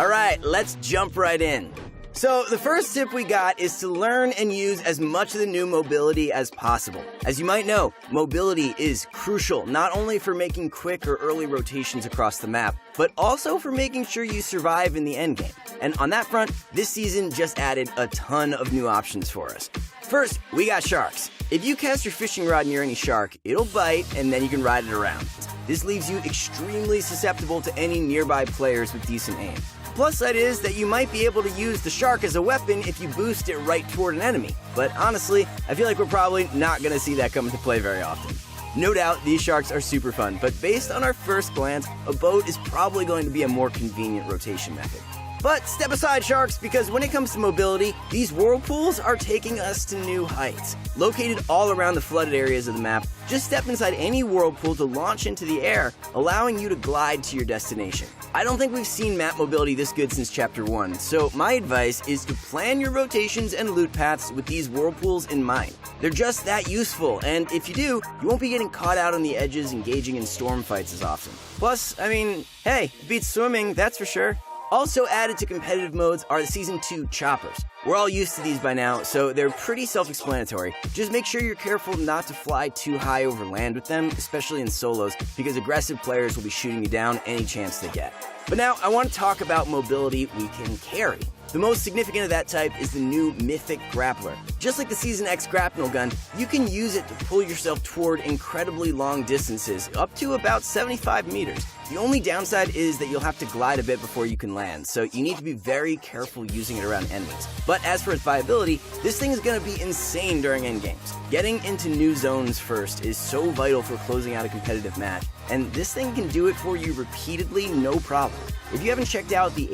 Alright, let's jump right in. So the first tip we got is to learn and use as much of the new mobility as possible. As you might know, mobility is crucial not only for making quick or early rotations across the map, but also for making sure you survive in the endgame. And on that front, this season just added a ton of new options for us. First, we got sharks. If you cast your fishing rod near any shark, it'll bite and then you can ride it around. This leaves you extremely susceptible to any nearby players with decent aim. Plus side is that you might be able to use the shark as a weapon if you boost it right toward an enemy. But honestly, I feel like we're probably not going to see that come into play very often. No doubt, these sharks are super fun, but based on our first glance, a boat is probably going to be a more convenient rotation method. But step aside, sharks, because when it comes to mobility, these whirlpools are taking us to new heights. Located all around the flooded areas of the map, just step inside any whirlpool to launch into the air, allowing you to glide to your destination. I don't think we've seen map mobility this good since Chapter 1, so my advice is to plan your rotations and loot paths with these whirlpools in mind. They're just that useful, and if you do, you won't be getting caught out on the edges engaging in storm fights as often. Plus, hey, it beats swimming, that's for sure. Also added to competitive modes are the Season 2 choppers. We're all used to these by now, so they're pretty self-explanatory. Just make sure you're careful not to fly too high over land with them, especially in solos, because aggressive players will be shooting you down any chance they get. But now, I want to talk about mobility we can carry. The most significant of that type is the new Mythic Grappler. Just like the Season X grapnel gun, you can use it to pull yourself toward incredibly long distances, up to about 75 meters. The only downside is that you'll have to glide a bit before you can land, so you need to be very careful using it around enemies. But as for its viability, this thing is going to be insane during endgames. Getting into new zones first is so vital for closing out a competitive match, and this thing can do it for you repeatedly, no problem. If you haven't checked out the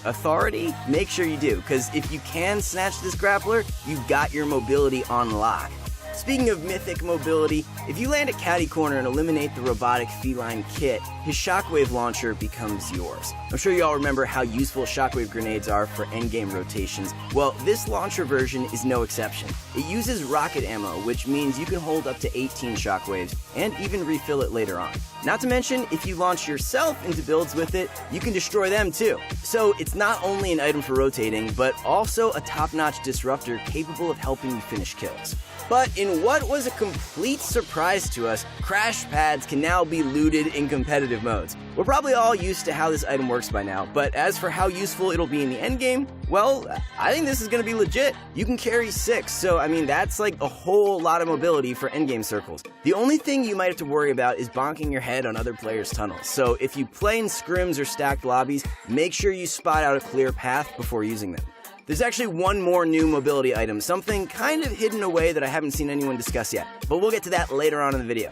Authority, make sure you do, because if you can snatch this grappler, you've got your mobility on lock. Speaking of mythic mobility, if you land at Catty Corner and eliminate the robotic feline Kit, his shockwave launcher becomes yours. I'm sure you all remember how useful shockwave grenades are for endgame rotations. Well, this launcher version is no exception. It uses rocket ammo, which means you can hold up to 18 shockwaves and even refill it later on. Not to mention, if you launch yourself into builds with it, you can destroy them too. So it's not only an item for rotating, but also a top-notch disruptor capable of helping you finish kills. But in what was a complete surprise to us, crash pads can now be looted in competitive modes. We're probably all used to how this item works by now, but as for how useful it'll be in the endgame, well, I think this is going to be legit. You can carry 6, so that's like a whole lot of mobility for endgame circles. The only thing you might have to worry about is bonking your head on other players' tunnels, so if you play in scrims or stacked lobbies, make sure you spot out a clear path before using them. There's actually one more new mobility item, something kind of hidden away that I haven't seen anyone discuss yet, but we'll get to that later on in the video.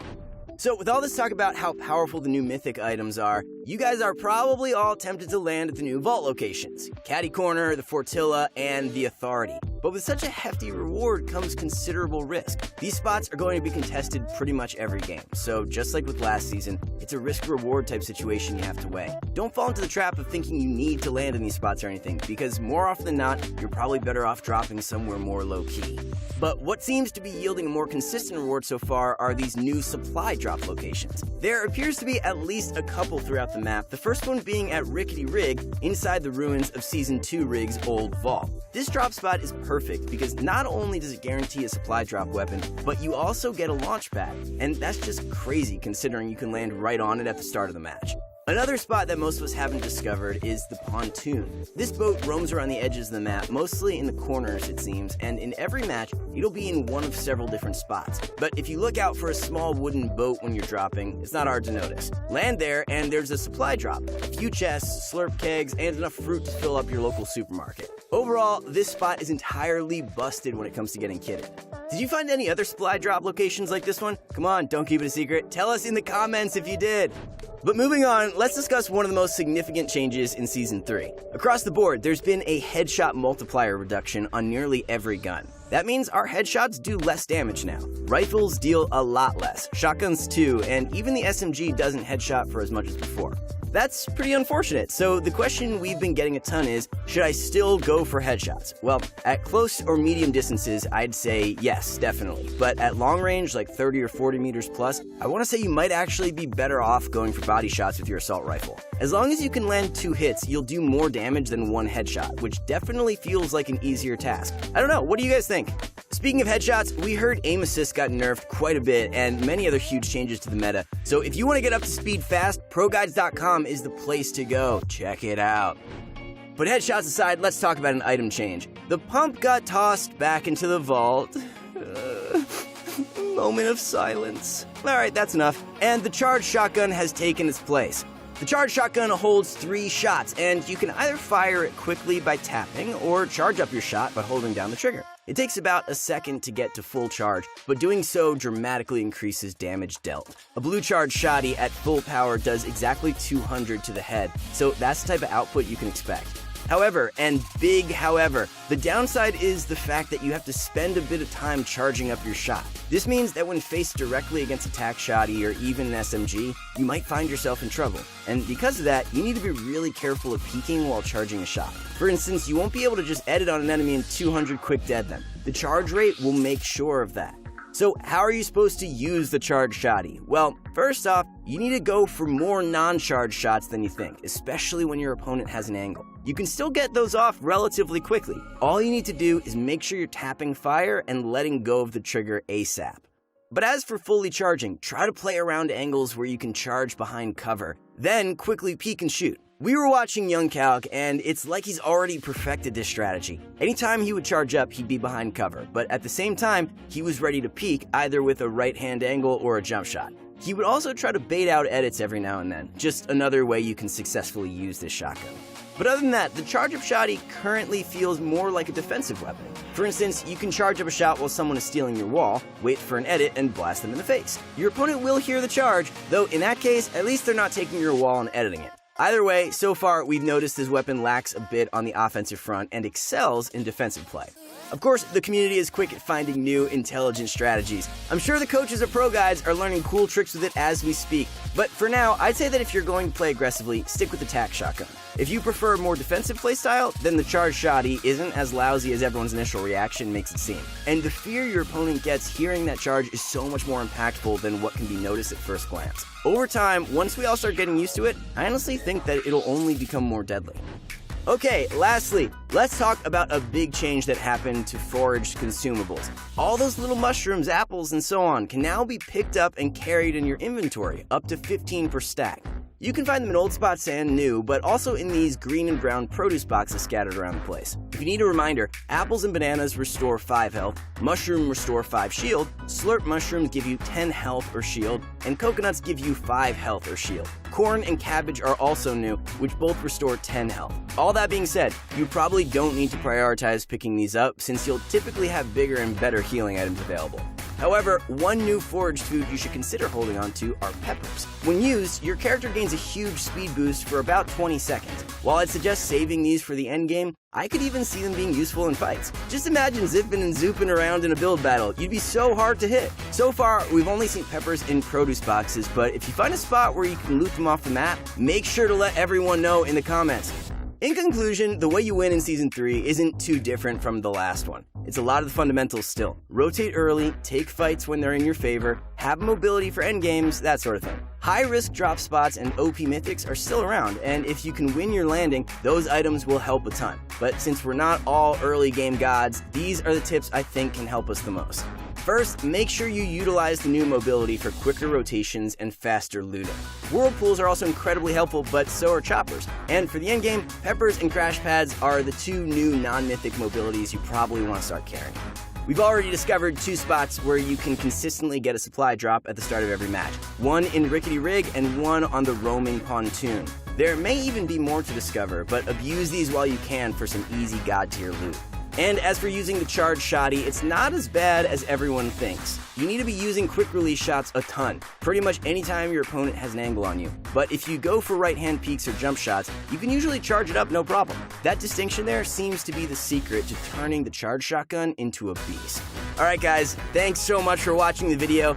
So with all this talk about how powerful the new mythic items are, you guys are probably all tempted to land at the new vault locations, Catty Corner, the Fortilla, and the Authority. But with such a hefty reward comes considerable risk. These spots are going to be contested pretty much every game, so just like with last season, it's a risk-reward type situation you have to weigh. Don't fall into the trap of thinking you need to land in these spots or anything, because more often than not, you're probably better off dropping somewhere more low-key. But what seems to be yielding a more consistent reward so far are these new supply drop locations. There appears to be at least a couple throughout the map, the first one being at Rickety Rig, inside the ruins of Season 2 Rig's old vault. This drop spot is perfect because not only does it guarantee a supply drop weapon, but you also get a launch pad, and that's just crazy considering you can land right on it at the start of the match. Another spot that most of us haven't discovered is the Pontoon. This boat roams around the edges of the map, mostly in the corners it seems, and in every match, it'll be in one of several different spots. But if you look out for a small wooden boat when you're dropping, it's not hard to notice. Land there, and there's a supply drop, a few chests, slurp kegs, and enough fruit to fill up your local supermarket. Overall, this spot is entirely busted when it comes to getting kitted. Did you find any other supply drop locations like this one? Come on, don't keep it a secret. Tell us in the comments if you did. But moving on, let's discuss one of the most significant changes in Season 3. Across the board, there's been a headshot multiplier reduction on nearly every gun. That means our headshots do less damage now. Rifles deal a lot less, shotguns too, and even the SMG doesn't headshot for as much as before. That's pretty unfortunate. So the question we've been getting a ton is, should I still go for headshots? Well, at close or medium distances, I'd say yes, definitely. But at long range, like 30 or 40 meters plus, I want to say you might actually be better off going for body shots with your assault rifle. As long as you can land 2 hits, you'll do more damage than 1 headshot, which definitely feels like an easier task. I don't know, what do you guys think? Speaking of headshots, we heard aim assist got nerfed quite a bit and many other huge changes to the meta. So if you want to get up to speed fast, ProGuides.com is the place to go. Check it out. But headshots aside, let's talk about an item change. The pump got tossed back into the vault. Moment of silence. Alright, that's enough. And the charged shotgun has taken its place. The charged shotgun holds 3 shots, and you can either fire it quickly by tapping or charge up your shot by holding down the trigger. It takes about a second to get to full charge, but doing so dramatically increases damage dealt. A blue charged shotty at full power does exactly 200 to the head, so that's the type of output you can expect. However, and big however, the downside is the fact that you have to spend a bit of time charging up your shot. This means that when faced directly against a tac shotty or even an SMG, you might find yourself in trouble. And because of that, you need to be really careful of peeking while charging a shot. For instance, you won't be able to just edit on an enemy and 200 quick dead them. The charge rate will make sure of that. So how are you supposed to use the charged shotty? Well, first off, you need to go for more non-charged shots than you think, especially when your opponent has an angle. You can still get those off relatively quickly. All you need to do is make sure you're tapping fire and letting go of the trigger ASAP. But as for fully charging, try to play around angles where you can charge behind cover, then quickly peek and shoot. We were watching Young Calc, and it's like he's already perfected this strategy. Anytime he would charge up, he'd be behind cover, but at the same time, he was ready to peek either with a right-hand angle or a jump shot. He would also try to bait out edits every now and then, just another way you can successfully use this shotgun. But other than that, the charge-up shotty currently feels more like a defensive weapon. For instance, you can charge up a shot while someone is stealing your wall, wait for an edit, and blast them in the face. Your opponent will hear the charge, though in that case, at least they're not taking your wall and editing it. Either way, so far we've noticed this weapon lacks a bit on the offensive front and excels in defensive play. Of course, the community is quick at finding new, intelligent strategies. I'm sure the coaches at Pro Guides are learning cool tricks with it as we speak, but for now, I'd say that if you're going to play aggressively, stick with the tac shotgun. If you prefer a more defensive playstyle, then the charged shotty isn't as lousy as everyone's initial reaction makes it seem. And the fear your opponent gets hearing that charge is so much more impactful than what can be noticed at first glance. Over time, once we all start getting used to it, I honestly think that it'll only become more deadly. Okay, lastly, let's talk about a big change that happened to foraged consumables. All those little mushrooms, apples, and so on can now be picked up and carried in your inventory, up to 15 per stack. You can find them in old spots and new, but also in these green and brown produce boxes scattered around the place. If you need a reminder, apples and bananas restore 5 health, mushroom restore 5 shield, slurp mushrooms give you 10 health or shield, and coconuts give you 5 health or shield. Corn and cabbage are also new, which both restore 10 health. All that being said, you probably don't need to prioritize picking these up since you'll typically have bigger and better healing items available. However, one new foraged food you should consider holding on to are peppers. When used, your character gains a huge speed boost for about 20 seconds. While I'd suggest saving these for the endgame, I could even see them being useful in fights. Just imagine zipping and zooping around in a build battle. You'd be so hard to hit. So far, we've only seen peppers in produce boxes, but if you find a spot where you can loot them off the map, make sure to let everyone know in the comments. In conclusion, the way you win in Season 3 isn't too different from the last one. It's a lot of the fundamentals still. Rotate early, take fights when they're in your favor, have mobility for endgames, that sort of thing. High-risk drop spots and OP mythics are still around, and if you can win your landing, those items will help a ton. But since we're not all early game gods, these are the tips I think can help us the most. First, make sure you utilize the new mobility for quicker rotations and faster looting. Whirlpools are also incredibly helpful, but so are choppers. And for the endgame, peppers and crash pads are the 2 new non-mythic mobilities you probably want to start carrying. We've already discovered 2 spots where you can consistently get a supply drop at the start of every match. One in Rickety Rig and one on the Roaming Pontoon. There may even be more to discover, but abuse these while you can for some easy god tier loot. And as for using the charged shotty, it's not as bad as everyone thinks. You need to be using quick release shots a ton, pretty much anytime your opponent has an angle on you. But if you go for right hand peeks or jump shots, you can usually charge it up no problem. That distinction there seems to be the secret to turning the charged shotgun into a beast. Alright guys, thanks so much for watching the video.